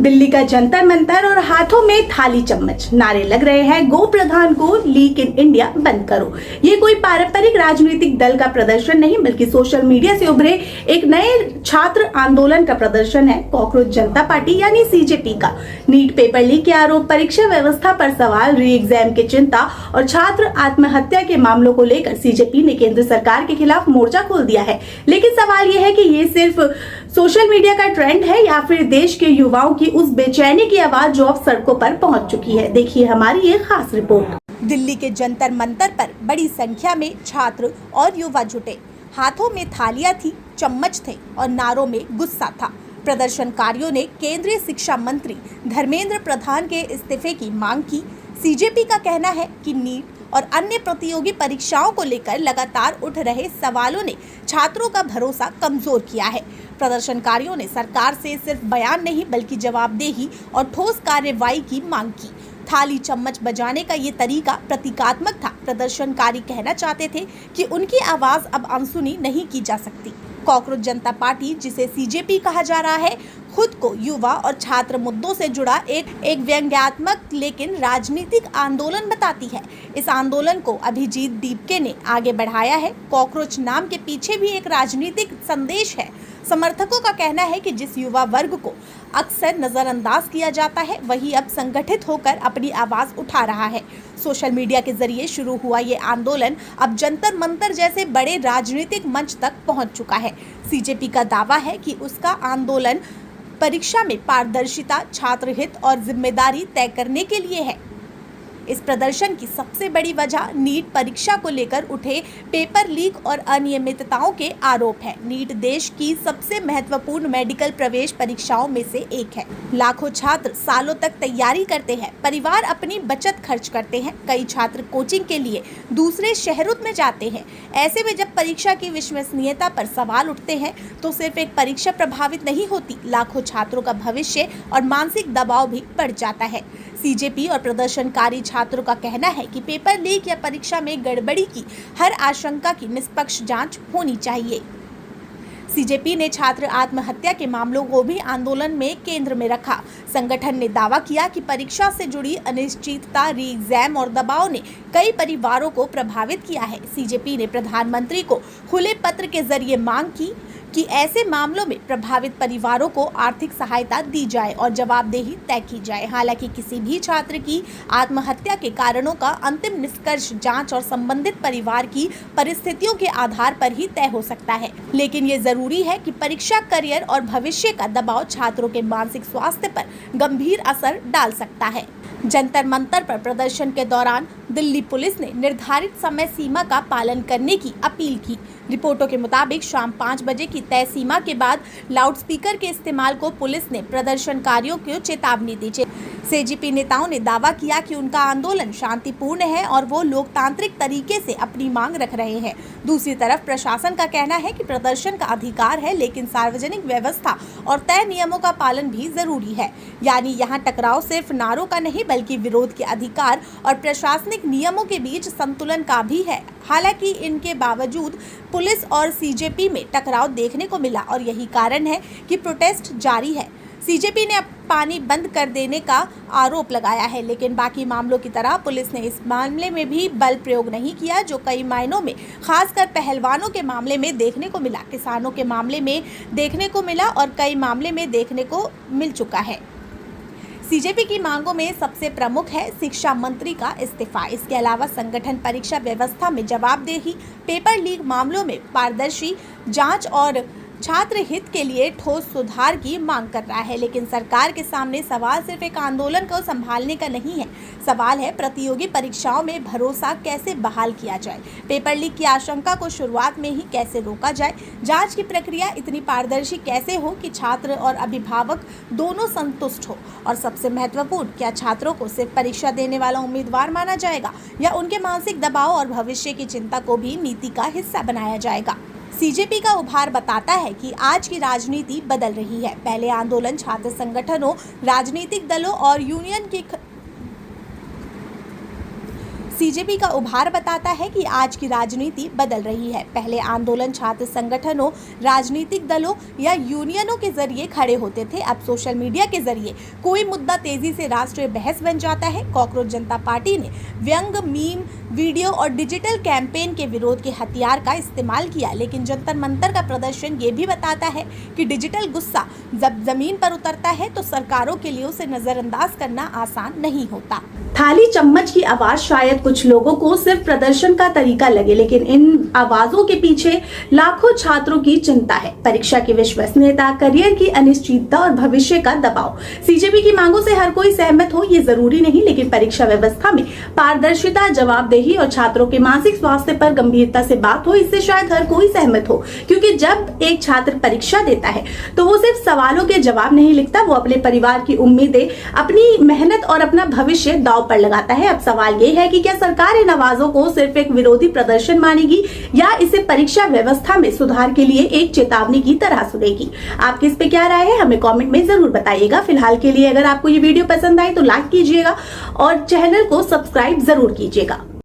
दिल्ली का जंतर मंतर और हाथों में थाली चम्मच, नारे लग रहे हैं गो प्रधान को लीक इन इंडिया बंद करो। ये कोई पारंपरिक राजनीतिक दल का प्रदर्शन नहीं बल्कि सोशल मीडिया से उभरे एक नए छात्र आंदोलन का प्रदर्शन है। कॉकरोच जनता पार्टी यानी सीजेपी का नीट पेपर लीक के आरोप, परीक्षा व्यवस्था पर सवाल, री एग्जाम की चिंता और छात्र आत्महत्या के मामलों को लेकर सीजेपी ने केंद्र सरकार के खिलाफ मोर्चा खोल दिया है। लेकिन सवाल यह है कि ये सिर्फ सोशल मीडिया का ट्रेंड है या फिर देश के युवाओं की उस बेचैनी की आवाज जो अब सड़कों पर पहुंच चुकी है। देखिए हमारी ये खास रिपोर्ट। दिल्ली के जंतर मंतर पर बड़ी संख्या में छात्र और युवा जुटे। हाथों में थालियां थी, चम्मच थे और नारों में गुस्सा था। प्रदर्शनकारियों ने केंद्रीय शिक्षा मंत्री धर्मेंद्र प्रधान के इस्तीफे की मांग की। सीजेपी का कहना है कि नीट और अन्य प्रतियोगी परीक्षाओं को लेकर लगातार उठ रहे सवालों ने छात्रों का भरोसा कमजोर किया है। प्रदर्शनकारियों ने सरकार से सिर्फ बयान नहीं बल्कि जवाबदेही और ठोस कार्रवाई की मांग की। थाली चम्मच बजाने का ये तरीका प्रतीकात्मक था। प्रदर्शनकारी कहना चाहते थे कि उनकी आवाज अब अनसुनी नहीं की जा सकती। कॉकरोच जनता पार्टी, जिसे सीजेपी कहा जा रहा है, खुद को युवा और छात्र मुद्दों से जुड़ा एक व्यंग्यात्मक लेकिन राजनीतिक आंदोलन बताती है। इस आंदोलन को अभिजीत दीपके ने आगे बढ़ाया है। कॉकरोच नाम के पीछे भी एक राजनीतिक संदेश है। समर्थकों का कहना है कि जिस युवा वर्ग को अक्सर नजरअंदाज किया जाता है वही अब संगठित होकर अपनी आवाज उठा रहा है। सोशल मीडिया के जरिए शुरू हुआ ये आंदोलन अब जंतर मंतर जैसे बड़े राजनीतिक मंच तक पहुंच चुका है। सीजेपी का दावा है कि उसका आंदोलन परीक्षा में पारदर्शिता, छात्र हित और जिम्मेदारी तय करने के लिए है। इस प्रदर्शन की सबसे बड़ी वजह नीट परीक्षा को लेकर उठे पेपर लीक और अनियमितताओं के आरोप है। नीट देश की सबसे महत्वपूर्ण मेडिकल प्रवेश परीक्षाओं में से एक है। लाखों छात्र सालों तक तैयारी करते हैं, परिवार अपनी बचत खर्च करते हैं। कई छात्र कोचिंग के लिए दूसरे शहरों में जाते हैं। ऐसे में जब परीक्षा की विश्वसनीयता पर सवाल उठते हैं तो सिर्फ एक परीक्षा प्रभावित नहीं होती, लाखों छात्रों का भविष्य और मानसिक दबाव भी बढ़ जाता है। सीजेपी और प्रदर्शनकारी छात्रों का कहना है कि पेपर लीक या परीक्षा में गड़बड़ी की हर आशंका की निष्पक्ष जांच होनी चाहिए। सीजेपी ने छात्र आत्महत्या के मामलों को भी आंदोलन में केंद्र में रखा। संगठन ने दावा किया कि परीक्षा से जुड़ी अनिश्चितता, री एग्जाम और दबाव ने कई परिवारों को प्रभावित किया है। सीजेपी ने प्रधानमंत्री को खुले पत्र के जरिए मांग की कि ऐसे मामलों में प्रभावित परिवारों को आर्थिक सहायता दी जाए और जवाबदेही तय की जाए। हालांकि किसी भी छात्र की आत्महत्या के कारणों का अंतिम निष्कर्ष जांच और संबंधित परिवार की परिस्थितियों के आधार पर ही तय हो सकता है। लेकिन ये जरूरी है कि परीक्षा, करियर और भविष्य का दबाव छात्रों के मानसिक स्वास्थ्य पर गंभीर असर डाल सकता है। जंतर मंतर पर प्रदर्शन के दौरान दिल्ली पुलिस ने निर्धारित समय सीमा का पालन करने की अपील की। रिपोर्टों के मुताबिक शाम 5 बजे की तय सीमा के बाद लाउडस्पीकर के इस्तेमाल को पुलिस ने प्रदर्शनकारियों को चेतावनी दी। सीजेपी नेताओं ने दावा किया कि उनका आंदोलन शांतिपूर्ण है और वो लोकतांत्रिक तरीके से अपनी मांग रख रहे हैं। दूसरी तरफ प्रशासन का कहना है कि प्रदर्शन का अधिकार है लेकिन सार्वजनिक व्यवस्था और तय नियमों का पालन भी जरूरी है। यानी यहाँ टकराव सिर्फ नारों का नहीं बल्कि विरोध के अधिकार और प्रशासनिक नियमों के बीच संतुलन का भी है। हालांकि इनके बावजूद पुलिस और सीजेपी में टकराव देखने को मिला और यही कारण है कि प्रोटेस्ट जारी है। सीजेपी ने पानी बंद कर देने का आरोप लगाया है, लेकिन बाकी मामलों की तरह पुलिस ने इस मामले में भी बल प्रयोग नहीं किया, जो कई मायनों में खासकर पहलवानों के मामले में देखने को मिला, किसानों के मामले में देखने को मिला और कई मामले में देखने को मिल चुका है। सीजेपी की मांगों में सबसे प्रमुख है शिक्षा मंत्री का इस्तीफा। इसके अलावा संगठन परीक्षा व्यवस्था में जवाबदेही, पेपर लीक मामलों में पारदर्शी जांच और छात्र हित के लिए ठोस सुधार की मांग कर रहा है। लेकिन सरकार के सामने सवाल सिर्फ एक आंदोलन को संभालने का नहीं है, सवाल है प्रतियोगी परीक्षाओं में भरोसा कैसे बहाल किया जाए, पेपर लीक की आशंका को शुरुआत में ही कैसे रोका जाए, जांच की प्रक्रिया इतनी पारदर्शी कैसे हो कि छात्र और अभिभावक दोनों संतुष्ट हो, और सबसे महत्वपूर्ण, क्या छात्रों को सिर्फ परीक्षा देने वाला उम्मीदवार माना जाएगा या उनके मानसिक दबाव और भविष्य की चिंता को भी नीति का हिस्सा बनाया जाएगा। सीजेपी का उभार बताता है कि आज की राजनीति बदल रही है। पहले आंदोलन छात्र संगठनों, राजनीतिक दलों और यूनियन की सीजेपी का उभार बताता है कि आज की राजनीति बदल रही है। पहले आंदोलन छात्र संगठनों, राजनीतिक दलों या यूनियनों के जरिए खड़े होते थे। अब सोशल मीडिया के जरिए कोई मुद्दा तेजी से राष्ट्रीय बहस बन जाता है। कांग्रेस जनता पार्टी ने व्यंग, मीम, वीडियो और डिजिटल कैंपेन के विरोध के हथियार का इस्तेमाल किया, लेकिन जंतर मंतर का प्रदर्शन ये भी बताता है कि डिजिटल गुस्सा जब जमीन पर उतरता है तो सरकारों के लिए उसे नजरअंदाज करना आसान नहीं होता। थाली चम्मच की आवाज शायद कुछ लोगों को सिर्फ प्रदर्शन का तरीका लगे, लेकिन इन आवाजों के पीछे लाखों छात्रों की चिंता है। परीक्षा की विश्वसनीयता, करियर की अनिश्चितता और भविष्य का दबाव। सीजेपी की मांगों से हर कोई सहमत हो ये जरूरी नहीं, लेकिन परीक्षा व्यवस्था में पारदर्शिता, जवाबदेही और छात्रों के मानसिक स्वास्थ्य पर गंभीरता से बात हो, इससे शायद हर कोई सहमत हो। क्योंकि जब एक छात्र परीक्षा देता है तो वो सिर्फ सवालों के जवाब नहीं लिखता, वो अपने परिवार की उम्मीदें, अपनी मेहनत और अपना भविष्य दांव पर लगाता है। अब सवाल ये है कि क्या सरकार इन आवाजों को सिर्फ एक विरोधी प्रदर्शन मानेगी या इसे परीक्षा व्यवस्था में सुधार के लिए एक चेतावनी की तरह सुनेगी। आपकी इस पे क्या राय है, हमें कमेंट में जरूर बताइएगा। फिलहाल के लिए अगर आपको ये वीडियो पसंद आई तो लाइक कीजिएगा और चैनल को सब्सक्राइब जरूर कीजिएगा।